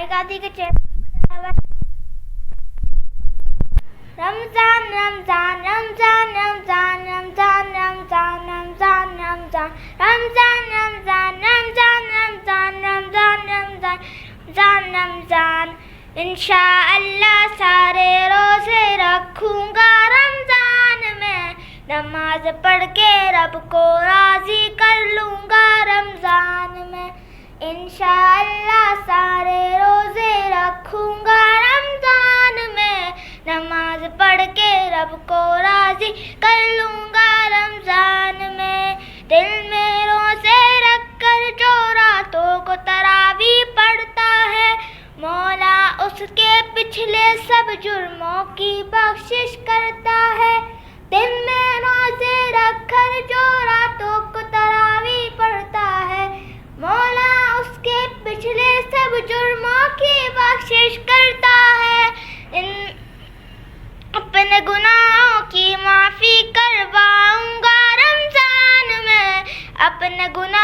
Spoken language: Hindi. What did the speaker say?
गाती के चैनल रमजान रमजान रमजान रमजान रमजान रमजान रमजान रमजान रमजान रमजान रमजान रमजान रमजान रमजान रमजान रमजान इंशाअल्लाह सारे रोजे रखूंगा रमजान में, नमाज पढ़ के रब को राजी कर लूंगा रमजान में। इंशाअल्लाह सारे रोजे रखूंगा रमजान में, नमाज पढ़ के रब को राजी कर लूंगा रमजान में। दिल में रोजे रख कर जो रातों को तरावी पढ़ता है, मौला उसके पिछले सब जुर्मों की बख्शिश करता है। दिल में रोजे रख कर जो रातों को तरावी पढ़ता है, मौला उसके पिछले सब जुर्मों की बख्शिश करता है। अपने गुनाहों की माफ़ी करवाऊंगा रमजान में, अपने गुनाह